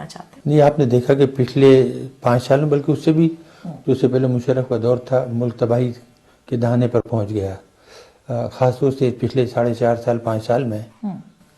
کرنا چاہتے ہیں؟ نہیں، آپ نے دیکھا کہ پچھلے 5 سالوں بلکہ اس سے بھی جو اس سے پہلے مشرف کا دور تھا، ملک تباہی کے دہانے پر پہنچ گیا، خاص طور سے پچھلے 4.5 سال 5 سال میں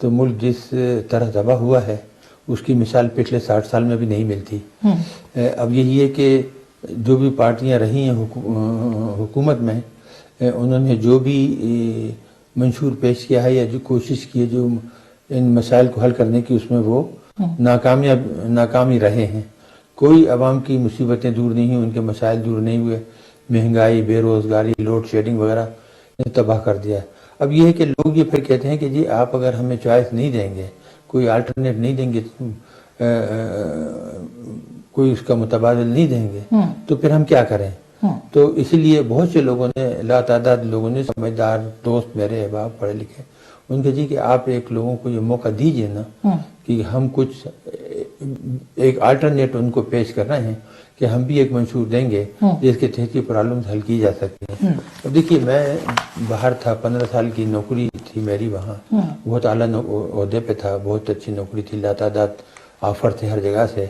تو ملک جس طرح تباہ ہوا ہے اس کی مثال پچھلے 60 سال میں بھی نہیں ملتی۔ اب یہی ہے کہ جو بھی پارٹیاں رہی ہیں حکومت میں، انہوں نے جو بھی منشور پیش کیا ہے یا جو کوشش کی ہے جو ان مسائل کو حل کرنے کی، اس میں وہ ناکامی رہے ہیں۔ کوئی عوام کی مصیبتیں دور نہیں ہوئی، ان کے مسائل دور نہیں ہوئے، مہنگائی، بے روزگاری، لوڈ شیڈنگ وغیرہ نے تباہ کر دیا ہے۔ اب یہ ہے کہ لوگ یہ پھر کہتے ہیں کہ جی آپ اگر ہمیں چوائس نہیں دیں گے، کوئی آلٹرنیٹ نہیں دیں گے، کوئی اس کا متبادل نہیں دیں گے تو پھر ہم کیا کریں؟ تو اسی لیے بہت سے لوگوں نے، لاتعداد لوگوں نے، سمجھدار دوست میرے احباب پڑھے لکھے، ان کے جی کہ آپ ایک لوگوں کو یہ موقع دیجئے نا کہ ہم کچھ ایک آلٹرنیٹ ان کو پیش کر رہے ہیں کہ ہم بھی ایک منشور دیں گے جس کے تحت یہ پرابلم حل کی جا سکتی ہے۔ اب دیکھیے میں باہر تھا، 15 سال کی نوکری تھی میری وہاں، بہت اعلیٰ عہدے پہ تھا، بہت اچھی نوکری تھی، لاتعداد آفر تھے ہر جگہ سے۔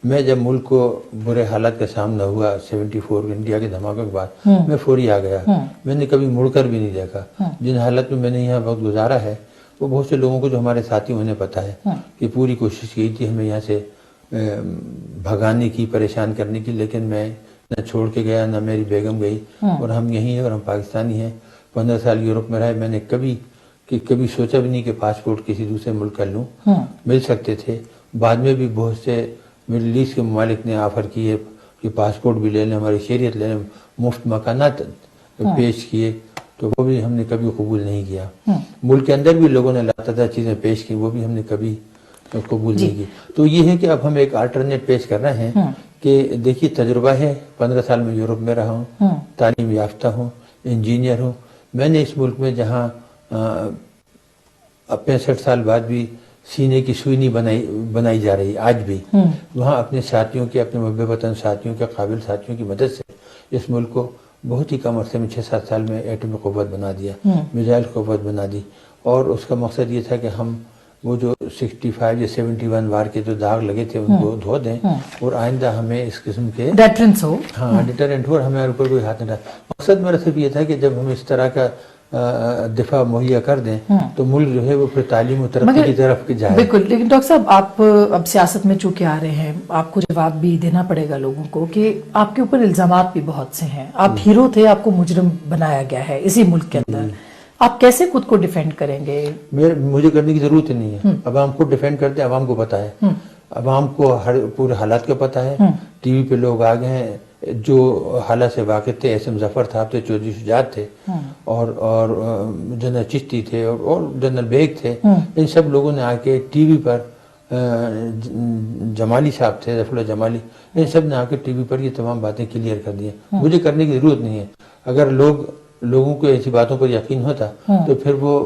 میں جب ملک کو برے حالات کا سامنا ہوا 74 انڈیا کے دھماکوں کے بعد، میں فوری آ گیا، میں نے کبھی مڑ کر بھی نہیں دیکھا۔ جن حالت میں نے یہاں وقت گزارا ہے وہ بہت سے لوگوں کو جو ہمارے ساتھی انہیں پتہ ہے کہ پوری کوشش کی تھی ہمیں یہاں سے بھگانے کی، پریشان کرنے کی، لیکن میں نہ چھوڑ کے گیا، نہ میری بیگم گئی، اور ہم یہیں ہیں اور ہم پاکستانی ہیں۔ 15 سال یورپ میں رہے، میں نے کبھی سوچا بھی نہیں کہ پاسپورٹ کسی دوسرے ملک کا لوں، مل سکتے تھے۔ بعد میں بھی بہت سے مڈل ایسٹ کے ممالک نے آفر کیے کہ پاسپورٹ بھی لے لیں، ہماری شہریت لے لیں، مفت مکانات پیش کیے، تو وہ بھی ہم نے کبھی قبول نہیں کیا۔ ملک کے اندر بھی لوگوں نے لاتعداد چیزیں پیش کی، وہ بھی ہم نے کبھی قبول نہیں کی۔ تو یہ ہے کہ اب ہم ایک آلٹرنیٹ پیش کر رہے ہیں کہ دیکھیے تجربہ ہے، 15 سال میں یورپ میں رہا ہوں، تعلیم یافتہ ہوں، انجینئر ہوں۔ میں نے اس ملک میں جہاں 65 سال بعد بھی سینے کی سوئی نہیں بنائی جا رہی آج بھی، وہاں اپنے ساتھیوں کے، اپنے محب وطن ساتھیوں کے، قابل ساتھیوں کی مدد سے اس ملک کو بہت ہی کم عرصے میں 6-7 سال میں ایٹمی قوت بنا دیا، میزائل قوت بنا دی، اور اس کا مقصد یہ تھا کہ ہم وہ جو 65 یا 71 وار کے جو داغ لگے تھے ان کو دھو دیں، اور آئندہ ہمیں اس قسم کے ڈیٹرنس ہو، ڈیٹرنٹ ہو، اور ہمیں اوپر کوئی ہاتھ نہ ڈالے۔ مقصد میرا صرف یہ تھا کہ جب ہم اس طرح کا دفاع مہیا کر دیں تو ملک جو ہے وہ پھر تعلیم و ترقی کی طرف جائے۔ بالکل، لیکن ڈاکٹر صاحب آپ اب سیاست میں چونکہ آ رہے ہیں، آپ کو جواب بھی دینا پڑے گا لوگوں کو کہ آپ کے اوپر الزامات بھی بہت سے ہیں، آپ ہیرو تھے، آپ کو مجرم بنایا گیا ہے اسی ملک کے اندر، آپ کیسے خود کو ڈیفینڈ کریں گے؟ مجھے کرنے کی ضرورت ہی نہیں ہے، عوام خود ڈیفینڈ کرتے ہیں، عوام کو پتہ ہے، عوام کو ہر پورے حالات کا پتہ ہے۔ ٹی وی پہ لوگ آ گئے ہیں جو حالات سے واقف تھے، ایس ایم ظفر صاحب تھے، چودھری شجاعت تھے، اور جنرل چشتی تھے، اور جنرل بیگ تھے، ان سب لوگوں نے آ کے ٹی وی پر، جمالی صاحب تھے، ظفر اللہ جمالی، ان سب نے آ کے ٹی وی پر یہ تمام باتیں کلیئر کر دی ہیں۔ مجھے کرنے کی ضرورت نہیں ہے۔ اگر لوگوں کو ایسی باتوں پر یقین ہوتا تو پھر وہ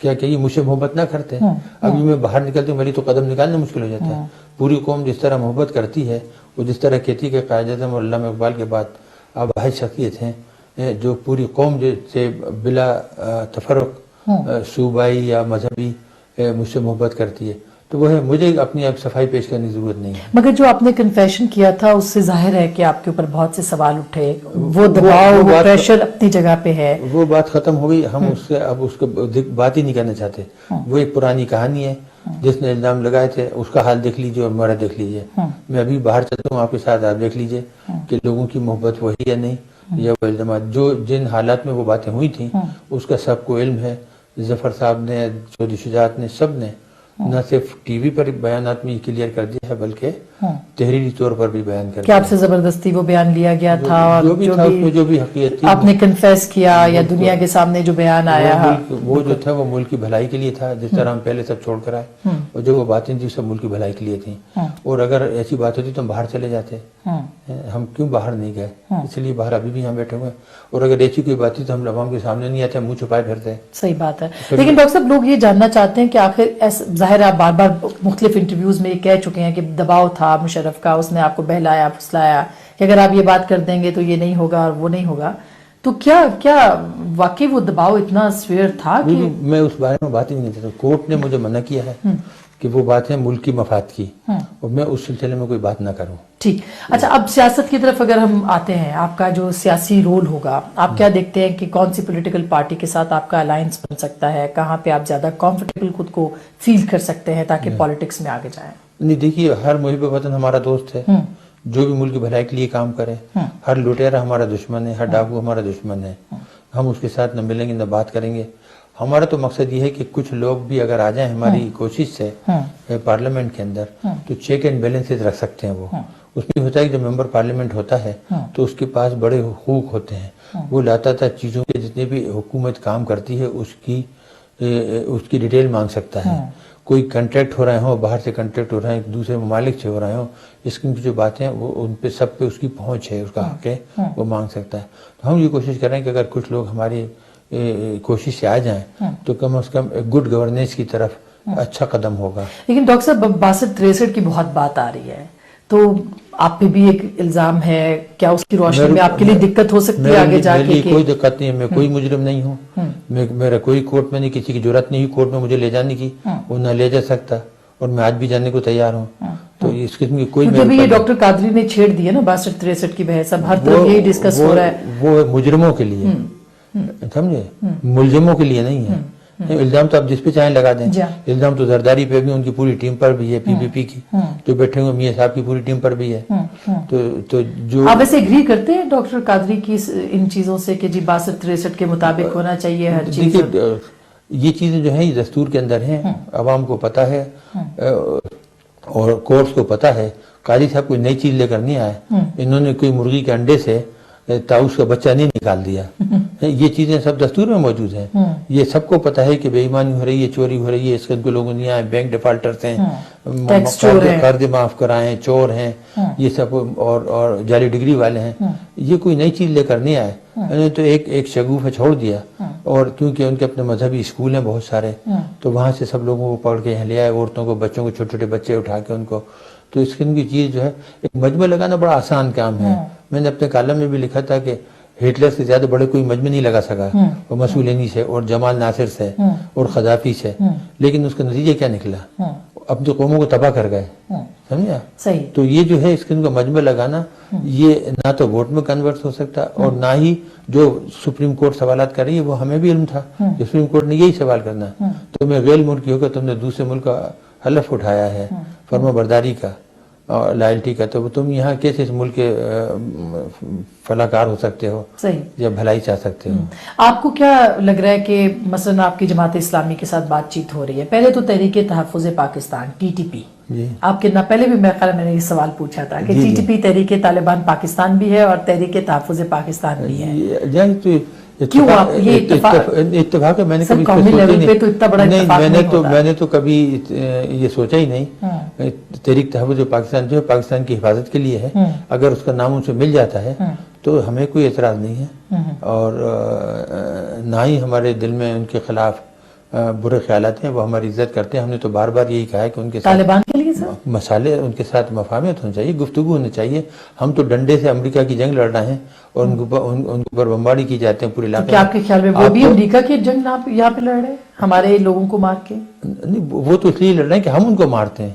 کیا کہیے مجھ سے محبت نہ کرتے۔ ابھی میں باہر نکلتی ہوں، میری تو قدم نکالنا مشکل ہو جاتا ہے۔ پوری قوم جس طرح محبت کرتی ہے، وہ جس طرح کہتی کہ قائد اعظم اور علامہ اقبال کے بعد آپ واحد شخصیت ہیں جو پوری قوم سے بلا تفرق صوبائی یا مذہبی مجھ سے محبت کرتی ہے، تو وہ ہے مجھے اپنی اب صفائی پیش کرنے کی ضرورت نہیں ہے۔ مگر جو آپ نے کنفیشن کیا تھا اس سے ظاہر ہے کہ آپ کے اوپر بہت سے سوال اٹھے، وہ دباؤ، وہ پریشر اپنی جگہ پہ ہے، وہ بات ختم ہو گئی، ہم اس سے اب اس کو بات ہی نہیں کرنا چاہتے۔ وہ ایک پرانی کہانی ہے، جس نے الزام لگائے تھے اس کا حال دیکھ لیجئے اور ہمارا دیکھ لیجئے۔ میں ابھی باہر چلتا ہوں آپ کے ساتھ، آپ دیکھ لیجئے کہ لوگوں کی محبت وہی یا نہیں، یا وہ الزامات جو جن حالات میں وہ باتیں ہوئی تھیں اس کا سب کو علم ہے۔ ظفر صاحب نے، چودھری شجاعت نے، سب نے نہ صرف ٹی وی پر بیانات میں کلیئر کر دیا ہے بلکہ تحریری طور پر بھی بیان کر دیا۔ کہ آپ سے زبردستی وہ بیان لیا گیا تھا، اور جو بھی حقیقت تھی آپ نے کنفیس کیا یا دنیا کے سامنے جو بیان آیا، وہ جو تھا وہ ملک کی بھلائی کے لیے تھا، جس طرح ہم پہلے سب چھوڑ کر آئے، اور جو وہ باتیں تھیں سب ملک کی بھلائی کے لیے تھیں۔ اور اگر ایسی بات ہوتی تو ہم باہر چلے جاتے، ہم کیوں باہر نہیں گئے؟ اس لیے باہر ابھی بھی ہم بیٹھے ہوئے، اور اگر ایسی کوئی بات تھی تو ہم عوام کے سامنے نہیں آتے، منہ چھپائے پھرتے۔ صحیح بات ہے، لیکن ڈاکٹر صاحب لوگ یہ جاننا چاہتے ہیں کہ آخر ظاہر آپ بار بار مختلف انٹرویوز میں یہ کہہ چکے ہیں کہ دباؤ تھا مشرف کا، اس نے آپ کو بہلایا پھسلایا کہ اگر آپ یہ بات کر دیں گے تو یہ نہیں ہوگا اور وہ نہیں ہوگا، تو کیا واقعی وہ دباؤ اتنا سویر تھا کہ میں اس بارے میں بات ہی نہیں کرتا. کورٹ نے مجھے منع کیا ہے کہ وہ بات ہے ملک کی مفاد کی, اور میں اس سلسلے میں کوئی بات نہ کروں. ٹھیک. اچھا, اب سیاست کی طرف اگر ہم آتے ہیں, آپ کا جو سیاسی رول ہوگا, آپ کیا دیکھتے ہیں کہ کون سی پولیٹیکل پارٹی کے ساتھ آپ کا الائنس بن سکتا ہے, کہاں پہ آپ زیادہ کمفرٹیبل خود کو فیل کر سکتے ہیں تاکہ پالیٹکس میں آگے جائیں؟ نہیں دیکھیے, ہر محب وطن ہمارا دوست ہے جو بھی ملک کی بھلائی کے لیے کام کرے. ہر لٹیرا ہمارا دشمن ہے, ہر ڈاکو ہمارا دشمن ہے. ہم اس کے ساتھ نہ ملیں گے نہ بات کریں گے. ہمارا تو مقصد یہ ہے کہ کچھ لوگ بھی اگر آ جائیں ہماری کوشش سے پارلیمنٹ کے اندر, تو چیک اینڈ بیلنسز رکھ سکتے ہیں. وہ اس میں ہوتا ہے کہ جب ممبر پارلیمنٹ ہوتا ہے تو اس کے پاس بڑے حقوق ہوتے ہیں. وہ لاتا تھا چیزوں کے جتنے بھی حکومت کام کرتی ہے اس کی ڈیٹیل مانگ سکتا ہے. کوئی کنٹریکٹ ہو رہے ہوں, باہر سے کنٹریکٹ ہو رہے ہیں, دوسرے ممالک سے ہو رہے ہوں, اس کی جو باتیں وہ ان پہ سب پہ اس کی پہنچ ہے, اس کا حق ہے, وہ مانگ سکتا ہے. تو ہم یہ کوشش کر رہے ہیں کہ اگر کچھ لوگ ہماری کوشش سے آ جائیں تو کم از کم گڈ گورننس کی طرف اچھا قدم ہوگا. لیکن ڈاکٹر صاحب 62-63 کی بہت بات آ رہی ہے, تو آپ پہ بھی ایک الزام ہے, کیا اس کی روشنی میں آپ کے لیے دقت ہو سکتی ہے آگے جا کے؟ کوئی دقت نہیں ہے, میں کوئی مجرم نہیں ہوں. میرا کوئی کورٹ میں نہیں, کسی کی ضرورت نہیں کورٹ میں مجھے لے جانے کی, وہ نہ لے جا سکتا, اور میں آج بھی جانے کو تیار ہوں. تو اس قسم کی کوئی, کیونکہ یہ ڈاکٹر قادری نے چھیڑ دی ہے نا 62-63 کی بحث, اب ہر طرف یہی ڈسکس ہو رہا ہے. وہ مجرموں کے لیے, سمجھے, ملزموں کے لیے نہیں ہے. الزام تو آپ جس پہ چاہیں لگا دیں. الزام تو زرداری پہ بھی, ان کی پوری ٹیم پر بھی ہے, پی پی پی کی جو بیٹھے ہوئے میاں صاحب کی پوری ٹیم پر بھی ہے. تو جو آپ ایسے اگری کرتے ہیں ڈاکٹر قادری کی ان چیزوں سے کہ جی 62-63 کے مطابق ہونا چاہیے ہر چیز؟ یہ چیزیں جو ہیں یہ دستور کے اندر ہیں, عوام کو پتا ہے اور کورٹس کو پتا ہے. قاضی صاحب کوئی نئی چیز لے کر نہیں آئے, انہوں نے کوئی مرغی کے انڈے سے طاؤس کا بچہ نہیں نکال دیا. یہ چیزیں سب دستور میں موجود ہیں. یہ سب کو پتا ہے کہ بے ایمانی ہو رہی ہے, چوری ہو رہی ہے, اس قسم کے لوگ نہیں آئے, بینک ڈیفالٹرز ہیں, قرض معاف کرائیں, چور ہیں, یہ سب, اور جعلی ڈگری والے ہیں. یہ کوئی نئی چیز لے کر نہیں آئے. انہوں نے تو ایک شگوفہ چھوڑ دیا, اور کیونکہ ان کے اپنے مذہبی اسکول ہیں بہت سارے, تو وہاں سے سب لوگوں کو پکڑ کے یہاں لے آئے, عورتوں کو, بچوں کو, چھوٹے چھوٹے بچے اٹھا کے ان کو. تو اس قسم کی چیز جو ہے, ایک مجمع لگانا بڑا آسان کام ہے. میں نے اپنے کالم میں بھی لکھا تھا کہ ہٹلر سے زیادہ بڑے کوئی مجمع نہیں لگا سکا, اور مسولینی سے, اور جمال ناصر سے, اور قذافی سے. لیکن اس کا نتیجہ کیا نکلا, اپنی قوموں کو تباہ کر گئے. سمجھا؟ صحیح. تو یہ جو ہے اس قسم کا مجمع لگانا, یہ نہ تو ووٹ میں کنورٹ ہو سکتا, اور نہ ہی جو سپریم کورٹ سوالات کر رہی ہے وہ ہمیں بھی علم تھا کہ سپریم کورٹ نے یہی سوال کرنا. تمہیں غیر ملکی ہو کر تم نے دوسرے ملک کا حلف اٹھایا ہے فرما برداری کا اور لائلٹی کا, تو تم یہاں کیسے اس ملک کے فلاکار ہو سکتے ہو یا بھلائی چاہ سکتے ہو؟ آپ کو کیا لگ رہا ہے کہ مثلا آپ کی جماعت اسلامی کے ساتھ بات چیت ہو رہی ہے, پہلے تو تحریک تحفظ پاکستان TTP, آپ کے نہ پہلے بھی میرے خیال میں نے یہ سوال پوچھا تھا کہ TTP تحریک طالبان پاکستان بھی ہے اور تحریک تحفظ پاکستان بھی ہے. کیوں آپ یہ اتفاق ہے؟ میں نے کبھی میں نے تو کبھی یہ سوچا ہی نہیں. تحریک تحفظ پاکستان جو ہے پاکستان کی حفاظت کے لیے ہے, اگر اس کا نام ان سے مل جاتا ہے تو ہمیں کوئی اعتراض نہیں ہے, اور نہ ہی ہمارے دل میں ان کے خلاف برے خیالات ہیں. وہ ہماری عزت کرتے ہیں. ہم نے تو بار بار یہی کہا ہے کہ ان کے طالبان کے لیے مسالے, ان کے ساتھ مفاہمت ہونا چاہیے, گفتگو ہونی چاہیے. ہم تو ڈنڈے سے امریکہ کی جنگ لڑ رہے ہیں اور ان کے اوپر بمباری کی جاتے ہیں پورے علاقے میں. کیا آپ کے خیال میں وہ بھی امریکہ کی جنگ یہاں پہ لڑ رہے ہیں ہمارے لوگوں کو مار کے؟ نہیں, وہ تو اس لیے لڑ رہے ہیں کہ ہم ان کو مارتے ہیں.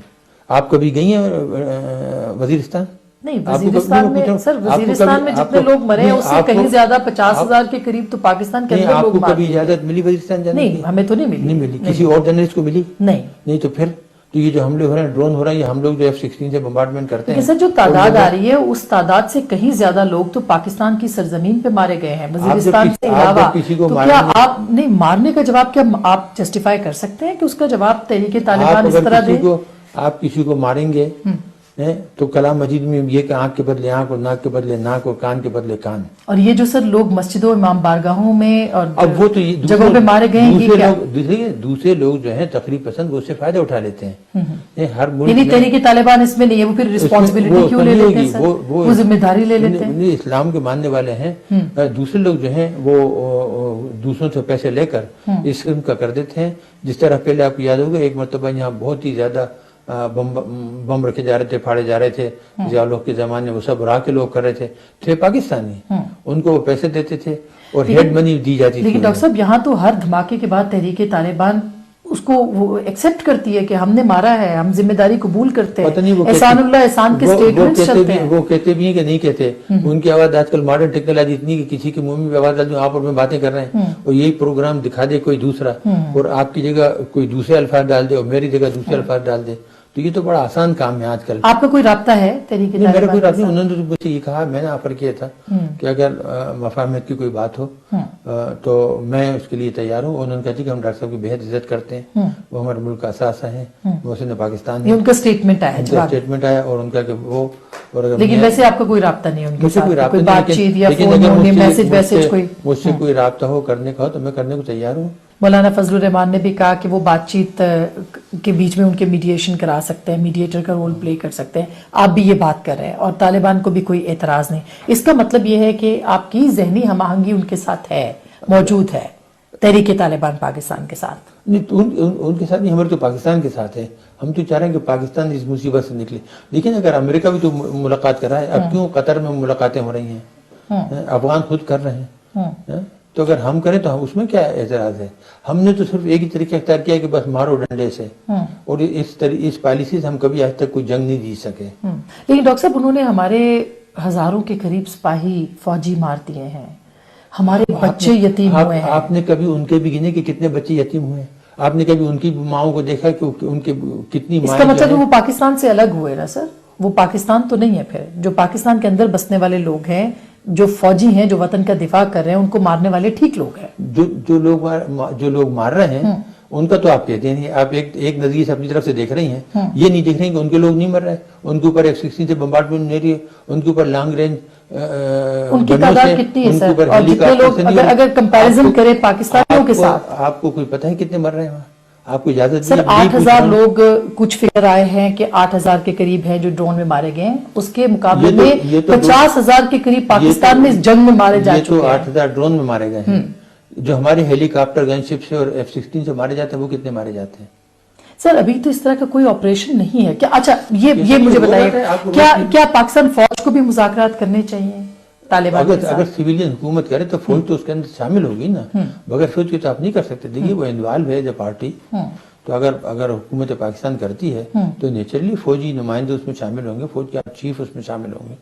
آپ کبھی گئی ہیں وزیرستان؟ نہیں, وزیرستان میں سر, وزیرستان میں جتنے لوگ مرے ہیں اس سے کہیں زیادہ 50,000 کے قریب تو پاکستان کے اندر لوگ مارے. آپ کو کبھی اجازت ملی وزیرستان جانے کی؟ نہیں, ہمیں تو نہیں ملی. کسی اور جرنلسٹ کو ملی؟ نہیں. تو پھر تو یہ جو حملے ہو رہے ہیں, ڈرون ہو رہا ہے, یہ ہم لوگ جو F-16 سے بمبارڈمنٹ کرتے ہیں. سر, جو تعداد آ رہی ہے اس تعداد سے کہیں زیادہ لوگ تو پاکستان کی سرزمین پہ مارے گئے ہیں وزیرستان سے علاوہ. تو کیا آپ نہیں مارنے کا جواب کیا آپ جسٹیفائی کر سکتے ہیں کہ اس کا جواب تحریک طالبان اس طرح دے؟ آپ کسی کو ماریں گے تو کلام مجید میں یہ کہ آنکھ کے بدلے آنکھ اور ناک کے بدلے ناک اور کان کے بدلے کان. اور یہ جو سر لوگ مسجدوں امام بارگاہوں میں اور اب وہ تو جگہوں پہ مارے گئے ہیں, دوسرے لوگ جو ہیں تقریب پسند وہ اس سے فائدہ اٹھا لیتے ہیں. ہر ملک یعنی تحریک طالبان اس میں نہیں ہے, وہ پھر رسپانسبلٹی کیوں لے لیتے ہیں سر, وہ ذمہ داری لے لیتے ہیں؟ اسلام کے ماننے والے ہیں. دوسرے لوگ جو ہیں وہ دوسروں سے پیسے لے کر اس قسم کا کر دیتے ہیں. جس طرح پہلے آپ کو یاد ہوگا ایک مرتبہ یہاں بہت ہی زیادہ بم رکھے جا رہے تھے, پھاڑے جا رہے تھے ضیاء الحق کے زمانے, وہ سب راہ کے لوگ کر رہے تھے پاکستانی, ان کو وہ پیسے دیتے تھے اور ہیڈ منی دی جاتی تھی. لیکن ڈاکٹر صاحب یہاں تو ہر دھماکے کے بعد تحریک طالبان اس کو وہ ایکسپٹ کرتی ہے کہ ہم نے مارا ہے, ہم ذمہ داری قبول کرتے ہیں. احسان اللہ احسان کے سٹیٹمنٹس چلتے ہیں. وہ کہتے بھی ہیں کہ نہیں کہتے. ان کی آواز آج کل ماڈرن ٹیکنالوجی اتنی کہ کسی کے منہ میں آواز ڈال دوں آپ اور میں باتیں کر رہے ہیں اور یہی پروگرام دکھا دے کوئی دوسرا اور آپ کی جگہ کوئی دوسرے الفاظ ڈال دے اور میری جگہ دوسرے الفاظ ڈال دے, تو یہ تو بڑا آسان کام ہے آج کل. آپ کا کوئی رابطہ ہے تحریک طالبان؟ میرا کوئی رابطہ نہیں. انہوں نے تو مجھے یہ کہا, میں نے آفر کیا تھا کہ اگر مفاہمت کی کوئی بات ہو تو میں اس کے لیے تیار ہوں. انہوں نے کہا کہ ہم ڈاکٹر صاحب کی بے حد عزت کرتے ہیں, وہ ہمارے ملک کا اثاثہ ہیں, محسن پاکستان. یہ ان کا اسٹیٹمنٹ آیا اور ان کا کہ وہ. لیکن ویسے آپ کا کوئی رابطہ نہیں ان کے ساتھ, کوئی بات چیت یا لیکن فون اگر یا میسج کوئی مجھ سے کوئی رابطہ ہو کرنے کا ہو تو میں کرنے کو تیار ہوں. مولانا فضل الرحمان نے بھی کہا کہ وہ بات چیت کے بیچ میں ان کے میڈیشن کرا سکتے ہیں, میڈیٹر کا رول پلے کر سکتے ہیں. آپ بھی یہ بات کر رہے ہیں اور طالبان کو بھی کوئی اعتراض نہیں. اس کا مطلب یہ ہے کہ آپ کی ذہنی ہم آہنگی ان کے ساتھ ہے, موجود ہے تحریک طالبان پاکستان کے ساتھ. ان کے ساتھ نہیں, ہمارے تو پاکستان کے ساتھ ہے. ہم تو چاہ رہے ہیں کہ پاکستان اس مصیبت سے نکلے. لیکن اگر امریکہ بھی تو ملاقات کر رہا ہے, اب کیوں قطر میں ملاقاتیں ہو رہی ہیں, افغان خود کر رہے ہیں, تو اگر ہم کریں تو اس میں کیا اعتراض ہے. ہم نے تو صرف ایک ہی طریقہ اختیار کیا کہ بس مارو ڈنڈے سے, اور اس پالیسی سے ہم کبھی آج تک کوئی جنگ نہیں جیت سکے. لیکن ڈاکٹر صاحب انہوں نے ہمارے ہزاروں کے قریب سپاہی فوجی مار دیے ہیں, ہمارے بچے یتیم ہوئے ہیں. آپ نے کبھی ان کے بھی گنے کہ کتنے بچے یتیم ہوئے ہیں؟ آپ نے کبھی ان کی ماؤں کو دیکھا کہ ان کے کتنی مائیں؟ اس کا مطلب وہ پاکستان سے الگ ہوئے نا سر, وہ پاکستان تو نہیں ہے. پھر جو پاکستان کے اندر بسنے والے لوگ ہیں, جو فوجی ہیں, جو وطن کا دفاع کر رہے ہیں, ان کو مارنے والے ٹھیک لوگ ہیں. جو لوگ مار رہے ہیں ان کا تو آپ کہتے ہیں, آپ ایک نظریے سے اپنی طرف سے دیکھ رہی ہیں, یہ نہیں دیکھ رہی کہ ان کے لوگ نہیں مر رہے, ان کے اوپر F-16 سے بمبارڈمنٹ نہیں رہی ہے, ان کے اوپر لانگ رینج ان کی تعداد کتنی ہے سر, اور جتنے لوگ اگر کمپیریزن کرے پاکستانیوں کے ساتھ, آپ کو کوئی پتہ ہے کتنے مر رہے ہیں وہاں؟ آپ کو اجازت سر 8,000 لوگ کچھ فگر آئے ہیں کہ 8,000 کے قریب ہیں جو ڈرون میں مارے گئے ہیں. اس کے مقابلے میں 50,000 کے قریب پاکستان میں اس جنگ میں مارے جا چکے ہیں. 8,000 ڈرون میں مارے گئے ہیں. جو ہمارے ہیلی کاپٹر گن شپ سے اور F-16 سے مارے جاتے ہیں وہ کتنے مارے جاتے ہیں؟ سر ابھی تو اس طرح کا کوئی آپریشن نہیں ہے کیا؟ اچھا یہ مجھے بتائیے, کیا پاکستان فوج کو بھی مذاکرات کرنے چاہیے طالبان کے ساتھ؟ اگر سویلین حکومت کرے تو فوج تو اس کے اندر شامل ہوگی نا, بغیر فوج کے تو آپ نہیں کر سکتے. دیکھیے وہ انوالو ہے جب پارٹی, تو اگر حکومت پاکستان کرتی ہے تو نیچرلی فوجی نمائندے اس میں شامل ہوں گے, فوج کے چیف اس میں شامل ہوں گے.